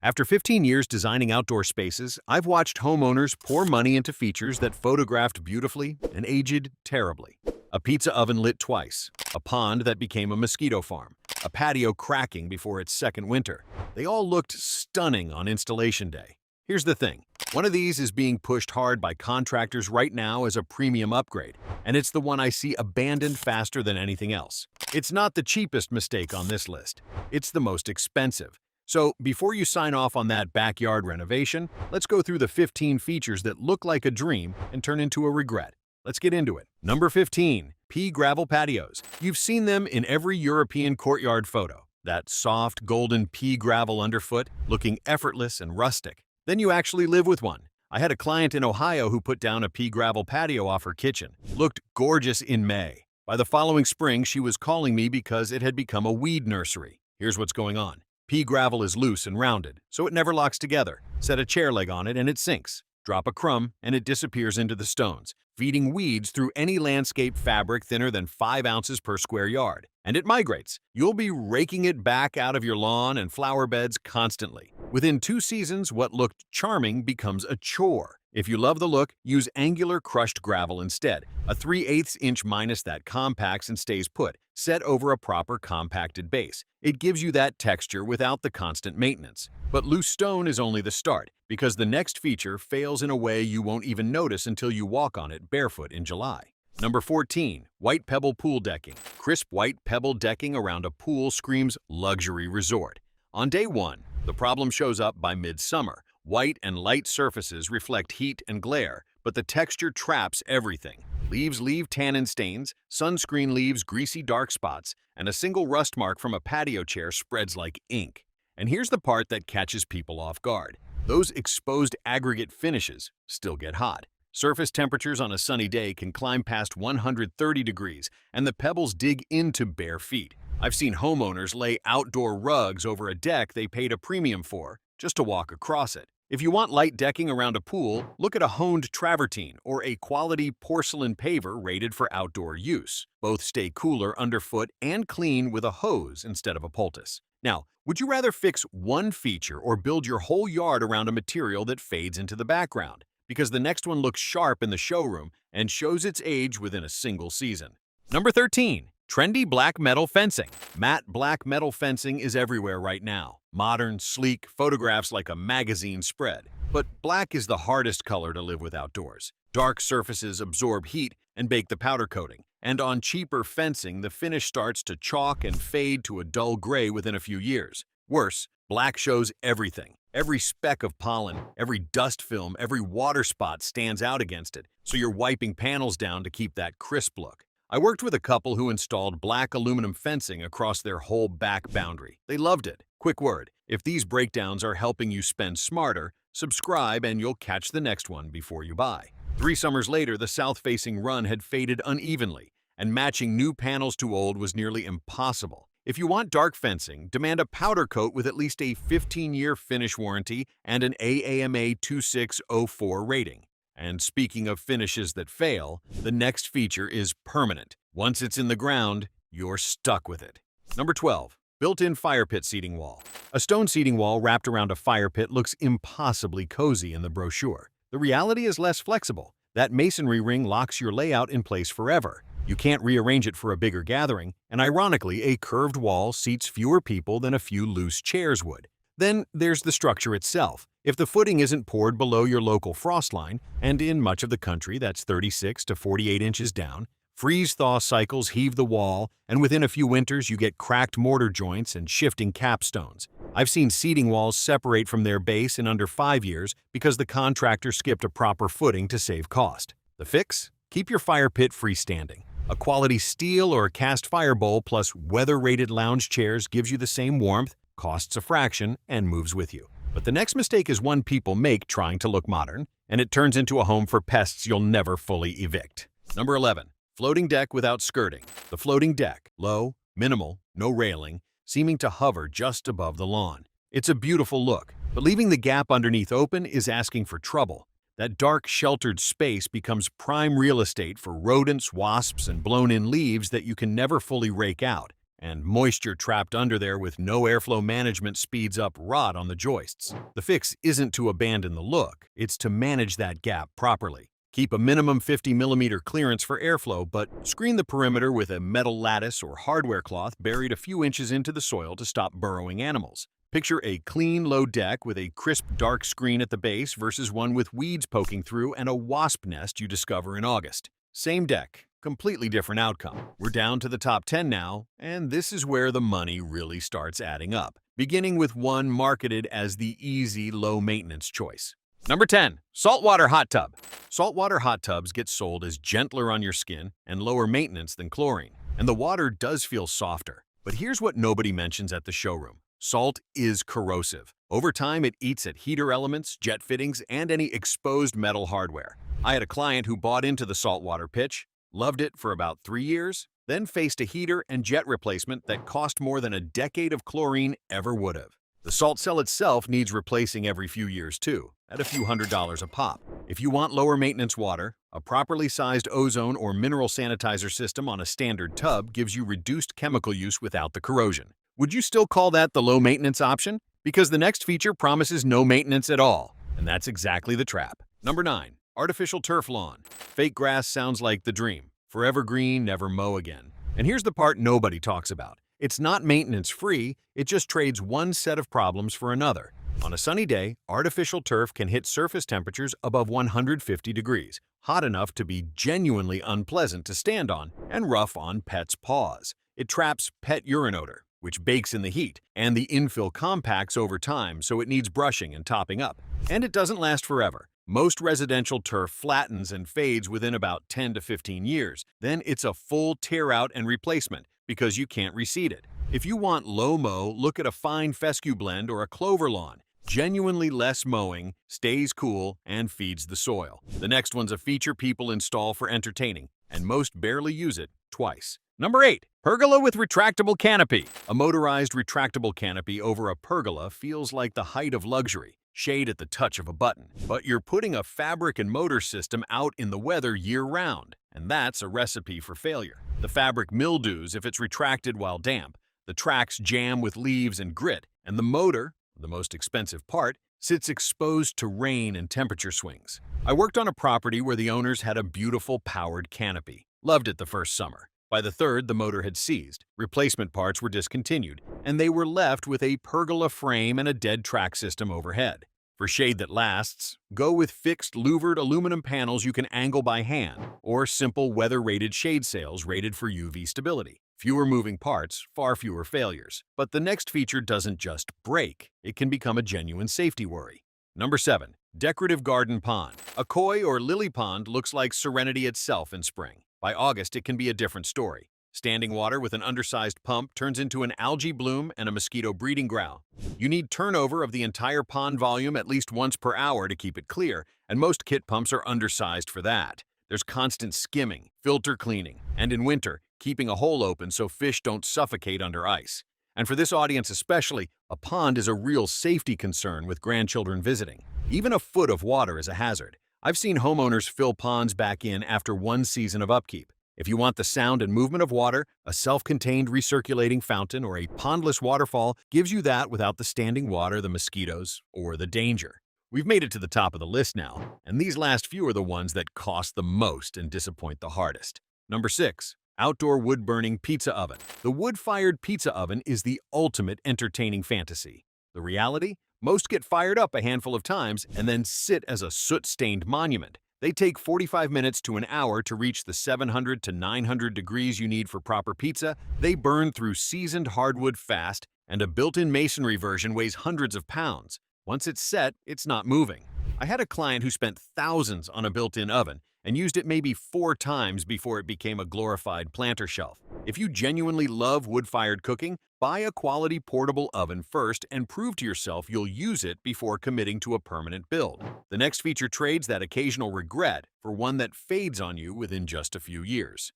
After 15 years designing outdoor spaces, I've watched homeowners pour money into features that photographed beautifully and aged terribly. A pizza oven lit twice, a pond that became a mosquito farm, a patio cracking before its second winter. They all looked stunning on installation day. Here's the thing. One of these is being pushed hard by contractors right now as a premium upgrade, and it's the one I see abandoned faster than anything else. It's not the cheapest mistake on this list. It's the most expensive. So before you sign off on that backyard renovation, let's go through the 15 features that look like a dream and turn into a regret. Let's get into it. Number 15. Pea gravel patios. You've seen them in every European courtyard photo. That soft, golden pea gravel underfoot, looking effortless and rustic. Then you actually live with one. I had a client in Ohio who put down a pea gravel patio off her kitchen. Looked gorgeous in May. By the following spring, she was calling me because it had become a weed nursery. Here's what's going on. Pea gravel is loose and rounded, so it never locks together. Set a chair leg on it and it sinks. Drop a crumb and it disappears into the stones, feeding weeds through any landscape fabric thinner than 5 ounces per square yard. And it migrates. You'll be raking it back out of your lawn and flower beds constantly. Within 2 seasons, what looked charming becomes a chore. If you love the look, use angular crushed gravel instead. A 3/8 inch minus that compacts and stays put, set over a proper compacted base. It gives you that texture without the constant maintenance. But loose stone is only the start, because the next feature fails in a way you won't even notice until you walk on it barefoot in July. Number 14. White pebble pool decking. Crisp white pebble decking around a pool screams luxury resort. On day 1, the problem shows up by midsummer. White and light surfaces reflect heat and glare, but the texture traps everything. Leaves leave tannin stains, sunscreen leaves greasy dark spots, and a single rust mark from a patio chair spreads like ink. And here's the part that catches people off guard. Those exposed aggregate finishes still get hot. Surface temperatures on a sunny day can climb past 130 degrees, and the pebbles dig into bare feet. I've seen homeowners lay outdoor rugs over a deck they paid a premium for just to walk across it. If you want light decking around a pool, look at a honed travertine or a quality porcelain paver rated for outdoor use. Both stay cooler underfoot and clean with a hose instead of a poultice. Now, would you rather fix one feature or build your whole yard around a material that fades into the background? Because the next one looks sharp in the showroom and shows its age within a single season. Number 13. Trendy black metal fencing. Matte black metal fencing is everywhere right now. Modern, sleek, photographs like a magazine spread. But black is the hardest color to live with outdoors. Dark surfaces absorb heat and bake the powder coating. And on cheaper fencing, the finish starts to chalk and fade to a dull gray within a few years. Worse, black shows everything. Every speck of pollen, every dust film, every water spot stands out against it, so you're wiping panels down to keep that crisp look. I worked with a couple who installed black aluminum fencing across their whole back boundary. They loved it. Quick word, if these breakdowns are helping you spend smarter, subscribe and you'll catch the next one before you buy. 3 summers later, the south-facing run had faded unevenly, and matching new panels to old was nearly impossible. If you want dark fencing, demand a powder coat with at least a 15-year finish warranty and an AAMA 2604 rating. And speaking of finishes that fail, the next feature is permanent. Once it's in the ground, you're stuck with it. Number 12. Built-in fire pit seating wall. A stone seating wall wrapped around a fire pit looks impossibly cozy in the brochure. The reality is less flexible. That masonry ring locks your layout in place forever. You can't rearrange it for a bigger gathering, and ironically, a curved wall seats fewer people than a few loose chairs would. Then there's the structure itself. If the footing isn't poured below your local frost line, and in much of the country that's 36 to 48 inches down, freeze-thaw cycles heave the wall, and within a few winters you get cracked mortar joints and shifting capstones. I've seen seating walls separate from their base in under 5 years because the contractor skipped a proper footing to save cost. The fix? Keep your fire pit freestanding. A quality steel or cast fire bowl plus weather-rated lounge chairs gives you the same warmth, costs a fraction, and moves with you. But the next mistake is one people make trying to look modern, and it turns into a home for pests you'll never fully evict. Number 11. Floating deck without skirting. The floating deck, low, minimal, no railing, seeming to hover just above the lawn. It's a beautiful look, but leaving the gap underneath open is asking for trouble. That dark, sheltered space becomes prime real estate for rodents, wasps, and blown-in leaves that you can never fully rake out. and moisture trapped under there with no airflow management speeds up rot on the joists. The fix isn't to abandon the look, it's to manage that gap properly. Keep a minimum 50mm clearance for airflow, but screen the perimeter with a metal lattice or hardware cloth buried a few inches into the soil to stop burrowing animals. Picture a clean, low deck with a crisp, dark screen at the base versus one with weeds poking through and a wasp nest you discover in August. Same deck, completely different outcome. We're down to the top 10 now, and this is where the money really starts adding up, beginning with one marketed as the easy, low-maintenance choice. Number 10. Saltwater hot tub. Saltwater hot tubs get sold as gentler on your skin and lower maintenance than chlorine, and the water does feel softer. But here's what nobody mentions at the showroom. Salt is corrosive. Over time, it eats at heater elements, jet fittings, and any exposed metal hardware. I had a client who bought into the saltwater pitch, loved it for about 3 years, then faced a heater and jet replacement that cost more than a decade of chlorine ever would have. The salt cell itself needs replacing every few years too, at a few $100s a pop. If you want lower maintenance water, a properly sized ozone or mineral sanitizer system on a standard tub gives you reduced chemical use without the corrosion. Would you still call that the low maintenance option? Because the next feature promises no maintenance at all, and that's exactly the trap. Number 9. Artificial turf lawn. Fake grass sounds like the dream. Forever green, never mow again. And here's the part nobody talks about. It's not maintenance-free, it just trades one set of problems for another. On a sunny day, artificial turf can hit surface temperatures above 150 degrees, hot enough to be genuinely unpleasant to stand on and rough on pets' paws. It traps pet urine odor, which bakes in the heat, and the infill compacts over time, so it needs brushing and topping up. And it doesn't last forever. Most residential turf flattens and fades within about 10 to 15 years. Then it's a full tear out and replacement, because you can't reseed it. If you want low mow, look at a fine fescue blend or a clover lawn. Genuinely less mowing, stays cool, and feeds the soil. The next one's a feature people install for entertaining, and most barely use it twice. Number 8. Pergola with retractable canopy. A motorized retractable canopy over a pergola feels like the height of luxury. Shade at the touch of a button. But you're putting a fabric and motor system out in the weather year-round, and that's a recipe for failure. The fabric mildews if it's retracted while damp, the tracks jam with leaves and grit, and the motor, the most expensive part, sits exposed to rain and temperature swings. I worked on a property where the owners had a beautiful powered canopy. Loved it the first summer. By the third, the motor had seized, replacement parts were discontinued, and they were left with a pergola frame and a dead track system overhead. For shade that lasts, go with fixed louvered aluminum panels you can angle by hand, or simple weather-rated shade sails rated for UV stability. Fewer moving parts, far fewer failures. But the next feature doesn't just break, it can become a genuine safety worry. Number 7. Decorative garden pond. A koi or lily pond looks like serenity itself in spring. By August, it can be a different story. Standing water with an undersized pump turns into an algae bloom and a mosquito breeding ground. You need turnover of the entire pond volume at least once per hour to keep it clear, and most kit pumps are undersized for that. There's constant skimming, filter cleaning, and in winter, keeping a hole open so fish don't suffocate under ice. And for this audience especially, a pond is a real safety concern with grandchildren visiting. Even a foot of water is a hazard. I've seen homeowners fill ponds back in after one season of upkeep. If you want the sound and movement of water, a self-contained recirculating fountain or a pondless waterfall gives you that without the standing water, the mosquitoes, or the danger. We've made it to the top of the list now, and these last few are the ones that cost the most and disappoint the hardest. Number 6. Outdoor wood-burning pizza oven. The wood-fired pizza oven is the ultimate entertaining fantasy. The reality? Most get fired up a handful of times and then sit as a soot-stained monument. They take 45 minutes to an hour to reach the 700 to 900 degrees you need for proper pizza. They burn through seasoned hardwood fast, and a built-in masonry version weighs hundreds of pounds. Once it's set, it's not moving. I had a client who spent thousands on a built-in oven and used it maybe 4 times before it became a glorified planter shelf. If you genuinely love wood-fired cooking, buy a quality portable oven first and prove to yourself you'll use it before committing to a permanent build. The next feature trades that occasional regret for one that fades on you within just a few years.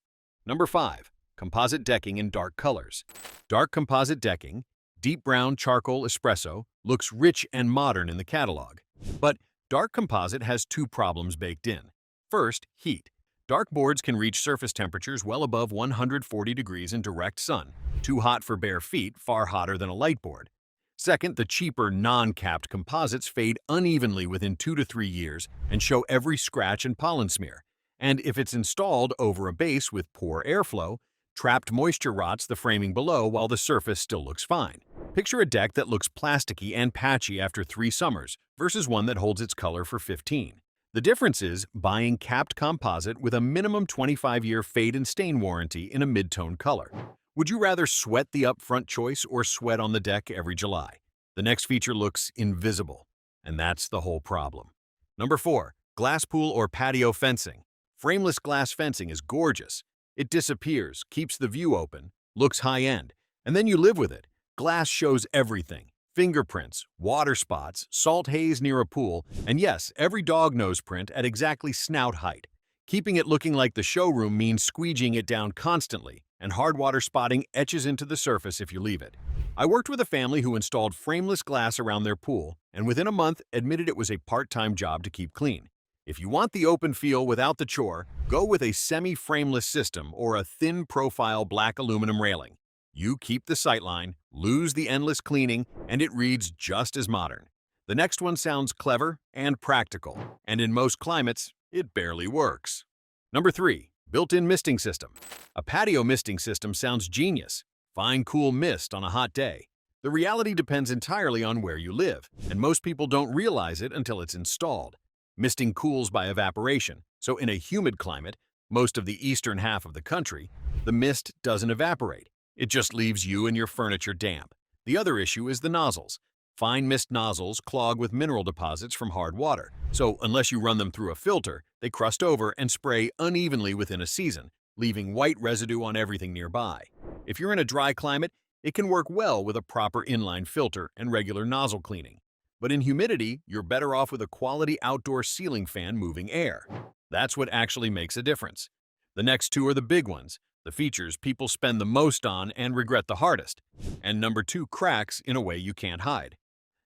Number 5. Composite decking in dark colors. Dark composite decking, deep brown charcoal espresso, looks rich and modern in the catalog. But dark composite has 2 problems baked in. First, heat. Dark boards can reach surface temperatures well above 140 degrees in direct sun, too hot for bare feet, far hotter than a light board. Second, the cheaper, non-capped composites fade unevenly within 2 to 3 years and show every scratch and pollen smear. And if it's installed over a base with poor airflow, trapped moisture rots the framing below while the surface still looks fine. Picture a deck that looks plasticky and patchy after 3 summers versus one that holds its color for 15. The difference is buying capped composite with a minimum 25-year fade and stain warranty in a mid-tone color. Would you rather sweat the upfront choice or sweat on the deck every July? The next feature looks invisible, and that's the whole problem. Number 4. Glass pool or patio fencing. Frameless glass fencing is gorgeous. It disappears, keeps the view open, looks high-end, and then you live with it. Glass shows everything. Fingerprints, water spots, salt haze near a pool, and yes, every dog nose print at exactly snout height. Keeping it looking like the showroom means squeegeeing it down constantly, and hard water spotting etches into the surface if you leave it. I worked with a family who installed frameless glass around their pool, and within a month admitted it was a part-time job to keep clean. If you want the open feel without the chore, go with a semi-frameless system or a thin-profile black aluminum railing. You keep the sightline, lose the endless cleaning, and it reads just as modern. The next one sounds clever and practical, and in most climates, it barely works. Number 3. Built-in misting system. A patio misting system sounds genius. Fine, cool mist on a hot day. The reality depends entirely on where you live, and most people don't realize it until it's installed. Misting cools by evaporation, so in a humid climate, most of the eastern half of the country, the mist doesn't evaporate. It just leaves you and your furniture damp. The other issue is the nozzles. Fine mist nozzles clog with mineral deposits from hard water, so unless you run them through a filter, they crust over and spray unevenly within a season, leaving white residue on everything nearby. If you're in a dry climate, it can work well with a proper inline filter and regular nozzle cleaning. But in humidity, you're better off with a quality outdoor ceiling fan moving air. That's what actually makes a difference. The next two are the big ones, the features people spend the most on and regret the hardest. And number 2 cracks in a way you can't hide.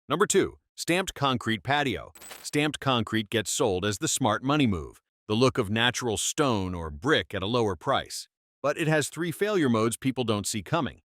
Number 2. Stamped concrete patio. Stamped concrete gets sold as the smart money move, the look of natural stone or brick at a lower price. But it has 3 failure modes people don't see coming.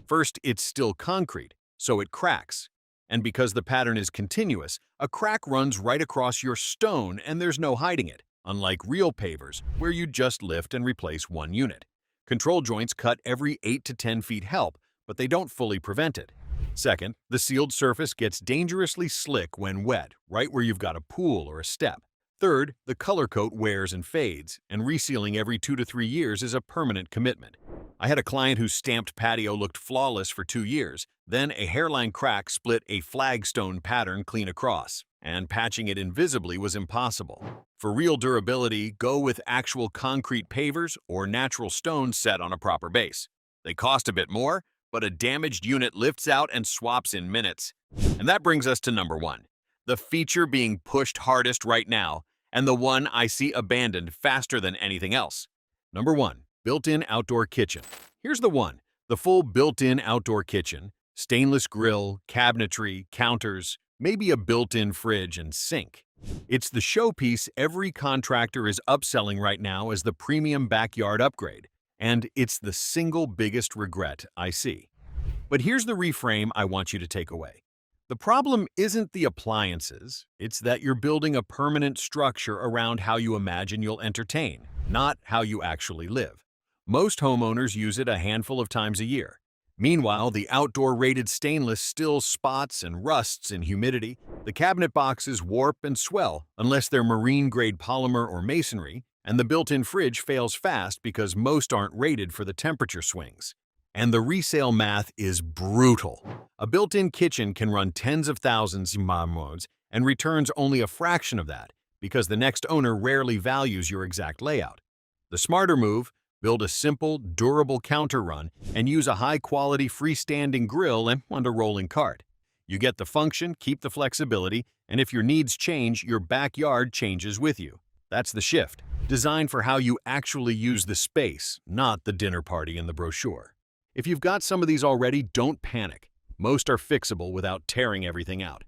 First, it's still concrete, so it cracks. And because the pattern is continuous, a crack runs right across your stone and there's no hiding it, unlike real pavers, where you just lift and replace one unit. Control joints cut every 8 to 10 feet help, but they don't fully prevent it. Second, the sealed surface gets dangerously slick when wet, right where you've got a pool or a step. Third, the color coat wears and fades, and resealing every 2 to 3 years is a permanent commitment. I had a client whose stamped patio looked flawless for 2 years, then a hairline crack split a flagstone pattern clean across, and patching it invisibly was impossible. For real durability, go with actual concrete pavers or natural stone set on a proper base. They cost a bit more, but a damaged unit lifts out and swaps in minutes. And that brings us to number 1, the feature being pushed hardest right now, and the one I see abandoned faster than anything else. Number 1. Built-in outdoor kitchen. Here's the one, the full built-in outdoor kitchen, stainless grill, cabinetry, counters, maybe a built-in fridge and sink. It's the showpiece every contractor is upselling right now as the premium backyard upgrade, and it's the single biggest regret I see. But here's the reframe I want you to take away. The problem isn't the appliances, it's that you're building a permanent structure around how you imagine you'll entertain, not how you actually live. Most homeowners use it a handful of times a year. Meanwhile, the outdoor-rated stainless still spots and rusts in humidity. The cabinet boxes warp and swell unless they're marine-grade polymer or masonry, and the built-in fridge fails fast because most aren't rated for the temperature swings. And the resale math is brutal. A built-in kitchen can run tens of thousands in mods and returns only a fraction of that because the next owner rarely values your exact layout. The smarter move: build a simple, durable counter run and use a high-quality freestanding grill and a rolling cart. You get the function, keep the flexibility, and if your needs change, your backyard changes with you. That's the shift. Designed for how you actually use the space, not the dinner party in the brochure. If you've got some of these already, don't panic. Most are fixable without tearing everything out.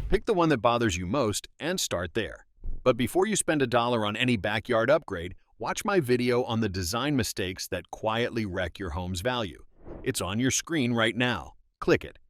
Pick the one that bothers you most and start there. But before you spend $1 on any backyard upgrade, Watch my video on the design mistakes that quietly wreck your home's value. It's on your screen right now. Click it.